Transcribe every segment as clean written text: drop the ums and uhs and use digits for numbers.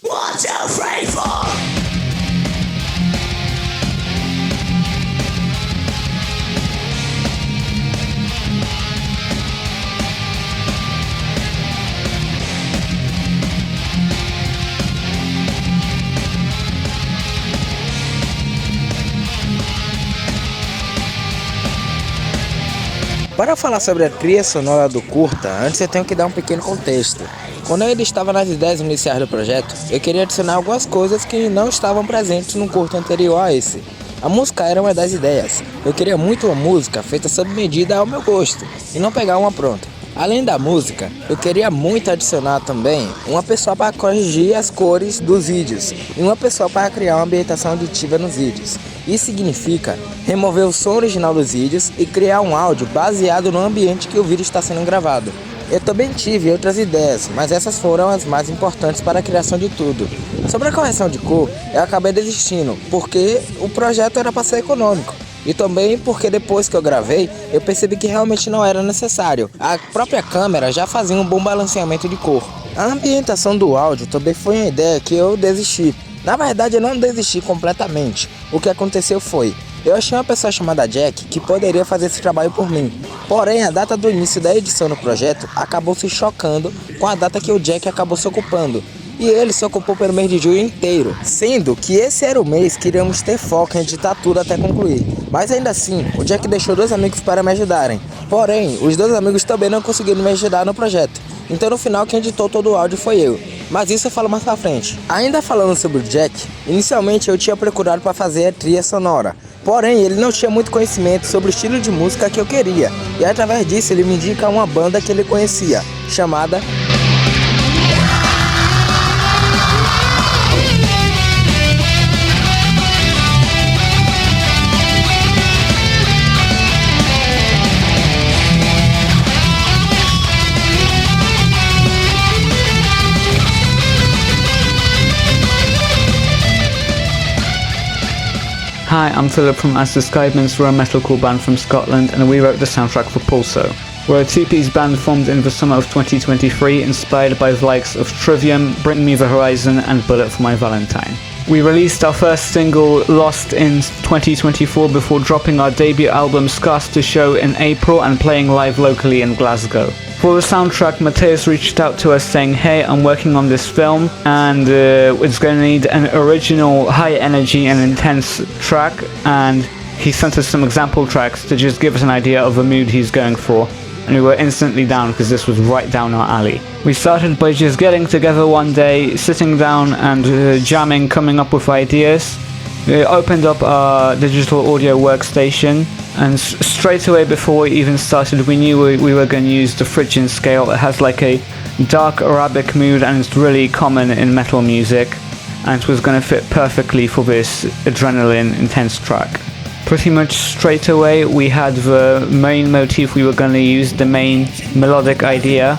What you afraid for? Para falar sobre a trilha sonora do curta, antes eu tenho que dar um pequeno contexto. Quando eu ainda estava nas ideias iniciais do projeto, eu queria adicionar algumas coisas que não estavam presentes no curta anterior a esse. A música era uma das ideias. Eu queria muito uma música feita sob medida ao meu gosto, e não pegar uma pronta. Além da música, eu queria muito adicionar também uma pessoa para corrigir as cores dos vídeos e uma pessoa para criar uma ambientação auditiva nos vídeos. Isso significa remover o som original dos vídeos e criar um áudio baseado no ambiente que o vídeo está sendo gravado. Eu também tive outras ideias, mas essas foram as mais importantes para a criação de tudo. Sobre a correção de cor, eu acabei desistindo, porque o projeto era para ser econômico. E também porque depois que eu gravei, eu percebi que realmente não era necessário. A própria câmera já fazia um bom balanceamento de cor. A ambientação do áudio também foi uma ideia que eu desisti. Na verdade, eu não desisti completamente. O que aconteceu foi, eu achei uma pessoa chamada Jack que poderia fazer esse trabalho por mim. Porém, a data do início da edição do projeto acabou se chocando com a data que o Jack acabou se ocupando. E ele se ocupou pelo mês de julho inteiro, sendo que esse era o mês que iríamos ter foco em editar tudo até concluir. Mas ainda assim, o Jack deixou 2 amigos para me ajudarem. Porém, os 2 amigos também não conseguiram me ajudar no projeto. Então no final quem editou todo o áudio foi eu. Mas isso eu falo mais pra frente. Ainda falando sobre o Jack, inicialmente eu tinha procurado para fazer a trilha sonora. Porém, ele não tinha muito conhecimento sobre o estilo de música que eu queria. E através disso ele me indica uma banda que ele conhecia, chamada... Hi, I'm Philip from As the Sky Bends. We're a metalcore band from Scotland and we wrote the soundtrack for Pulso. We're a two-piece band formed in the summer of 2023, inspired by the likes of Trivium, Bring Me the Horizon and Bullet for My Valentine. We released our first single, Lost, in 2024 before dropping our debut album Scars to Show in April and playing live locally in Glasgow. For the soundtrack, Mateus reached out to us saying, hey, I'm working on this film and it's going to need an original, high energy and intense track, and he sent us some example tracks to just give us an idea of the mood he's going for, and we were instantly down because this was right down our alley. We started by just getting together one day, sitting down and jamming, coming up with ideas. We opened up our digital audio workstation, and straight away before we even started we knew we were going to use the Phrygian scale. It has like a dark Arabic mood and it's really common in metal music, and it was going to fit perfectly for this adrenaline intense track. Pretty much straight away we had the main motif we were going to use, the main melodic idea.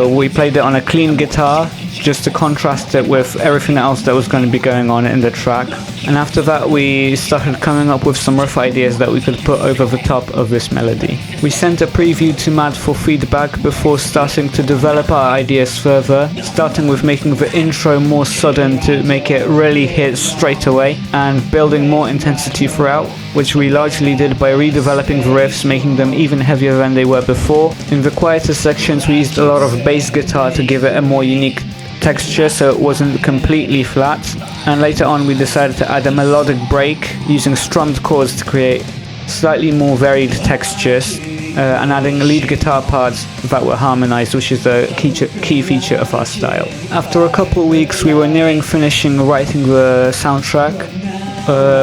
We played it on a clean guitar just to contrast it with everything else that was going to be going on in the track, and after that we started coming up with some rough ideas that we could put over the top of this melody. We sent a preview to Matt for feedback before starting to develop our ideas further, starting with making the intro more sudden to make it really hit straight away and building more intensity throughout, which we largely did by redeveloping the riffs, making them even heavier than they were before. In the quieter sections we used a lot of bass guitar to give it a more unique texture so it wasn't completely flat, and later on we decided to add a melodic break using strummed chords to create slightly more varied textures, and adding lead guitar parts that were harmonized, which is a key feature of our style. After a couple of weeks we were nearing finishing writing the soundtrack.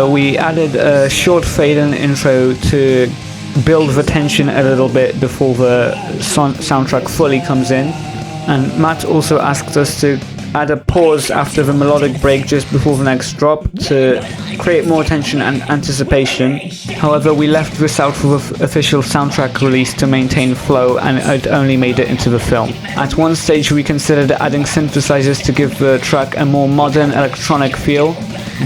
We added a short fade-in intro to build the tension a little bit before the soundtrack fully comes in, and Matt also asked us to add a pause after the melodic break just before the next drop to create more tension and anticipation. However, we left this out for the official soundtrack release to maintain flow, and it only made it into the film. At one stage we considered adding synthesizers to give the track a more modern electronic feel,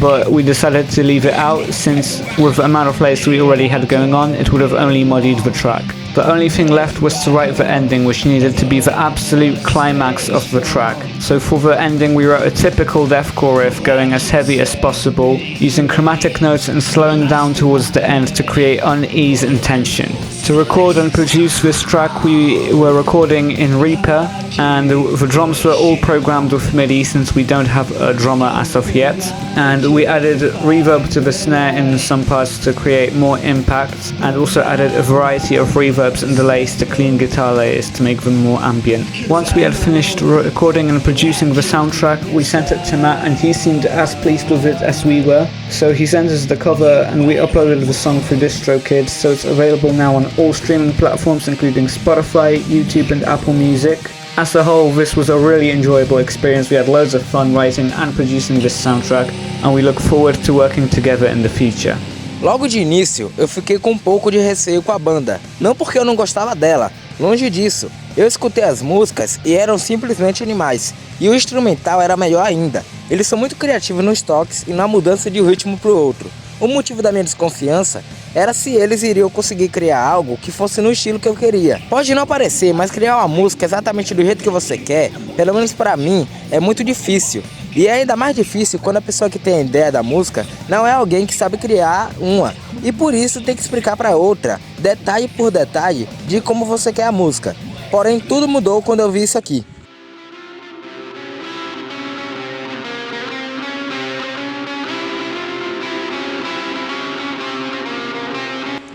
but we decided to leave it out since with the amount of layers we already had going on it would have only muddied the track. The only thing left was to write the ending, which needed to be the absolute climax of the track. So for the ending we wrote a typical deathcore riff going as heavy as possible, using chromatic notes and slowing down towards the end to create unease and tension. To record and produce this track we were recording in Reaper, and the drums were all programmed with MIDI since we don't have a drummer as of yet, and we added reverb to the snare in some parts to create more impact, and also added a variety of reverbs and delays to clean guitar layers to make them more ambient. Once we had finished recording and producing the soundtrack, we sent it to Matt and he seemed as pleased with it as we were, so he sent us the cover and we uploaded the song for DistroKid, so it's available now on all streaming platforms including Spotify, YouTube and Apple Music. As a whole, this was a really enjoyable experience. We had loads of fun writing and producing this soundtrack, and we look forward to working together in the future. Logo de início, eu fiquei com um pouco de receio com a banda, não porque eu não gostava dela, longe disso. Eu escutei as músicas e eram simplesmente animais, e o instrumental era melhor ainda. Eles são muito criativos nos toques e na mudança de um ritmo para o outro. O motivo da minha desconfiança era se eles iriam conseguir criar algo que fosse no estilo que eu queria. Pode não parecer, mas criar uma música exatamente do jeito que você quer, pelo menos para mim, é muito difícil. E é ainda mais difícil quando a pessoa que tem a ideia da música não é alguém que sabe criar uma. E por isso tem que explicar para outra, detalhe por detalhe, de como você quer a música. Porém, tudo mudou quando eu vi isso aqui.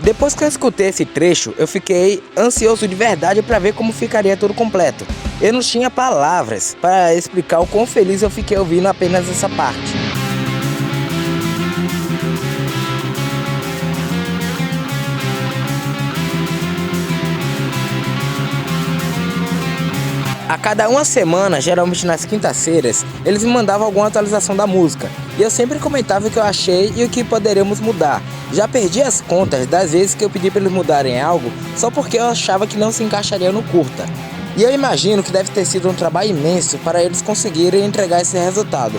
Depois que eu escutei esse trecho, eu fiquei ansioso de verdade para ver como ficaria tudo completo. Eu não tinha palavras para explicar o quão feliz eu fiquei ouvindo apenas essa parte. A cada uma semana, geralmente nas quintas-feiras, eles me mandavam alguma atualização da música. E eu sempre comentava o que eu achei e o que poderíamos mudar. Já perdi as contas das vezes que eu pedi para eles mudarem algo só porque eu achava que não se encaixaria no curta. E eu imagino que deve ter sido um trabalho imenso para eles conseguirem entregar esse resultado.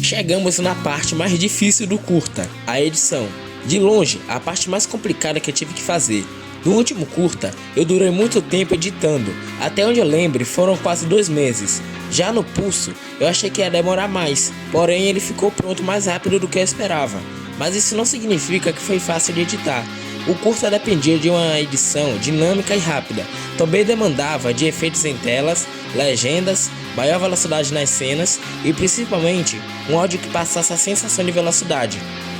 Chegamos na parte mais difícil do curta, a edição. De longe, a parte mais complicada que eu tive que fazer. No último curta, eu durei muito tempo editando, até onde eu lembro foram quase 2 meses. Já no Pulso, eu achei que ia demorar mais, porém ele ficou pronto mais rápido do que eu esperava. Mas isso não significa que foi fácil de editar. O curta dependia de uma edição dinâmica e rápida. Também demandava de efeitos em telas, legendas, maior velocidade nas cenas e principalmente um áudio que passasse a sensação de velocidade.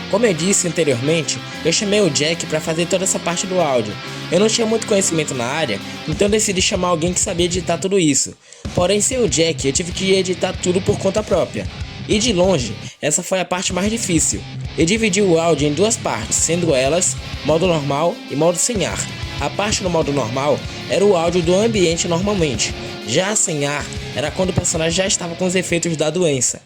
Como eu disse anteriormente, eu chamei o Jack para fazer toda essa parte do áudio. Eu não tinha muito conhecimento na área, então decidi chamar alguém que sabia editar tudo isso. Porém, sem o Jack, eu tive que editar tudo por conta própria. E de longe, essa foi a parte mais difícil. Eu dividi o áudio em 2 partes, sendo elas modo normal e modo sem ar. A parte do modo normal era o áudio do ambiente normalmente. Já a sem ar era quando o personagem já estava com os efeitos da doença.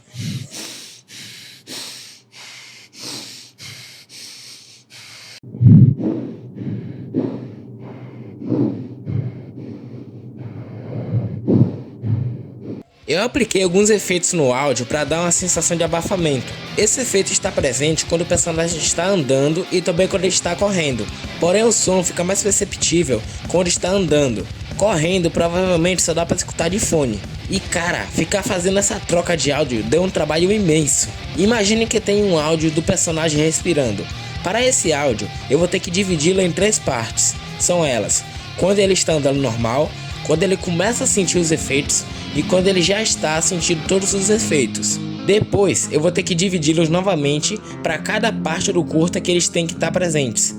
Eu apliquei alguns efeitos no áudio para dar uma sensação de abafamento. Esse efeito está presente quando o personagem está andando e também quando ele está correndo. Porém o som fica mais perceptível quando está andando. Correndo provavelmente só dá para escutar de fone. E cara, ficar fazendo essa troca de áudio deu um trabalho imenso. Imagine que tem um áudio do personagem respirando. Para esse áudio eu vou ter que dividi-lo em 3 partes. São elas: quando ele está andando normal, quando ele começa a sentir os efeitos e quando ele já está sentindo todos os efeitos. Depois eu vou ter que dividi-los novamente para cada parte do curta que eles têm que estar presentes.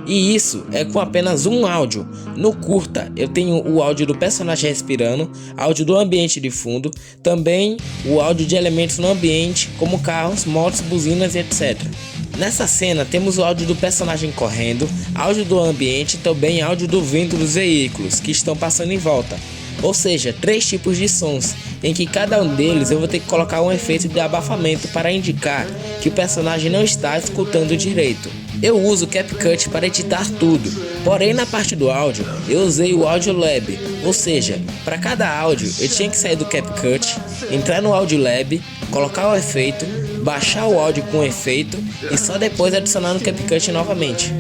E isso é com apenas um áudio. No curta eu tenho o áudio do personagem respirando, áudio do ambiente de fundo, também o áudio de elementos no ambiente como carros, motos, buzinas e etc. Nessa cena temos o áudio do personagem correndo, áudio do ambiente e também áudio do vento dos veículos que estão passando em volta. Ou seja, 3 tipos de sons, em que cada um deles eu vou ter que colocar um efeito de abafamento para indicar que o personagem não está escutando direito. Eu uso o CapCut para editar tudo, Porém, na parte do áudio, eu usei o Audio Lab, ou seja, para cada áudio eu tinha que sair do CapCut, entrar no Audio Lab, colocar o efeito, baixar o áudio com o efeito e só depois adicionar no CapCut novamente.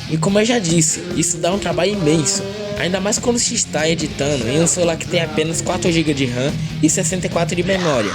E como eu já disse, isso dá um trabalho imenso, ainda mais quando se está editando em um celular que tem apenas 4 GB de RAM e 64 de memória.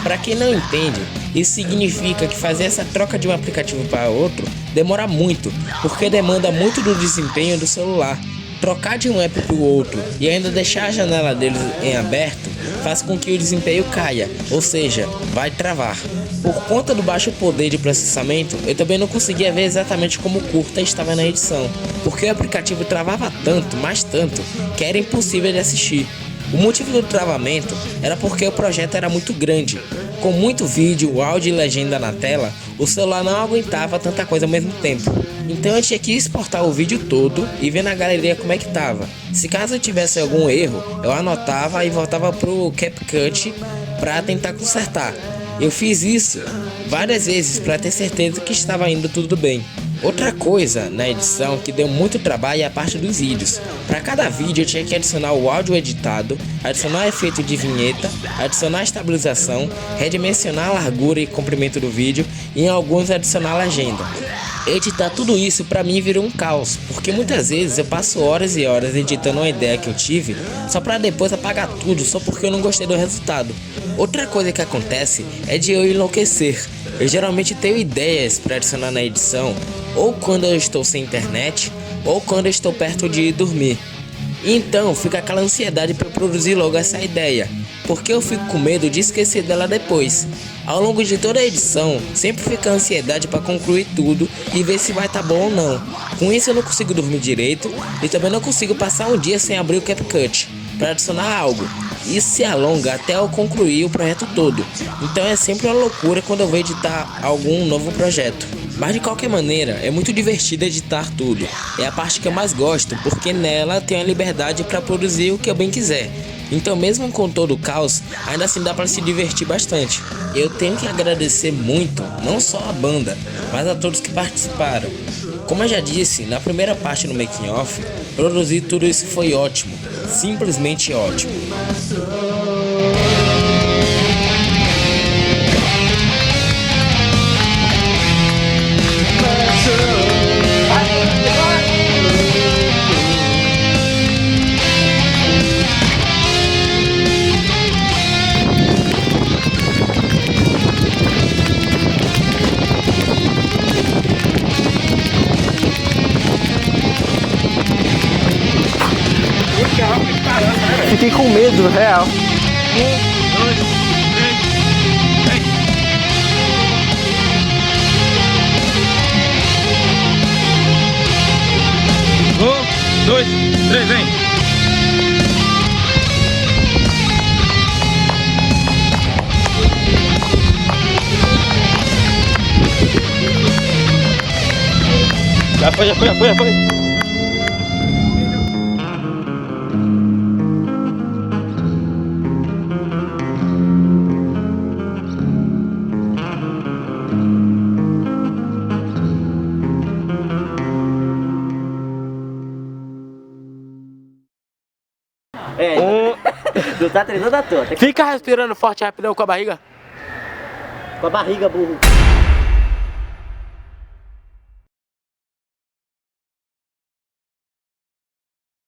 Para quem não entende, isso significa que fazer essa troca de um aplicativo para outro demora muito, porque demanda muito do desempenho do celular. Trocar de um app para o outro e ainda deixar a janela deles em aberto faz com que o desempenho caia, ou seja, vai travar. Por conta do baixo poder de processamento, eu também não conseguia ver exatamente como o curta estava na edição, porque o aplicativo travava tanto, mas tanto, que era impossível de assistir. O motivo do travamento era porque o projeto era muito grande. Com muito vídeo, áudio e legenda na tela, o celular não aguentava tanta coisa ao mesmo tempo. Então eu tinha que exportar o vídeo todo e ver na galeria como é que tava. Se caso eu tivesse algum erro, eu anotava e voltava pro CapCut para tentar consertar. Eu fiz isso várias vezes para ter certeza que estava indo tudo bem. Outra coisa na edição que deu muito trabalho é a parte dos vídeos. Para cada vídeo eu tinha que adicionar o áudio editado, adicionar o efeito de vinheta, adicionar a estabilização, redimensionar a largura e comprimento do vídeo e em alguns adicionar a legenda. Editar tudo isso para mim virou um caos, porque muitas vezes eu passo horas e horas editando uma ideia que eu tive só para depois apagar tudo só porque eu não gostei do resultado. Outra coisa que acontece é de eu enlouquecer. Eu geralmente tenho ideias para adicionar na edição, ou quando eu estou sem internet, ou quando eu estou perto de ir dormir. Então fica aquela ansiedade para produzir logo essa ideia, porque eu fico com medo de esquecer dela depois. Ao longo de toda a edição, sempre fica a ansiedade para concluir tudo e ver se vai estar bom ou não. Com isso eu não consigo dormir direito e também não consigo passar um dia sem abrir o CapCut para adicionar algo. Isso se alonga até eu concluir o projeto todo. Então é sempre uma loucura quando eu vou editar algum novo projeto. Mas de qualquer maneira, é muito divertido editar tudo. É a parte que eu mais gosto, porque nela tenho a liberdade para produzir o que eu bem quiser. Então mesmo com todo o caos, ainda assim dá para se divertir bastante. Eu tenho que agradecer muito, não só a banda, mas a todos que participaram. Como eu já disse, na primeira parte do making off, produzir tudo isso foi ótimo, simplesmente ótimo. Fiquei com medo, real. 1, 2, 3, vem! 1, 2, 3, vem! Já foi, já foi, já foi, já foi! Tu tá treinando à toa. Fica respirando forte rapidão com a barriga. Com a barriga, burro.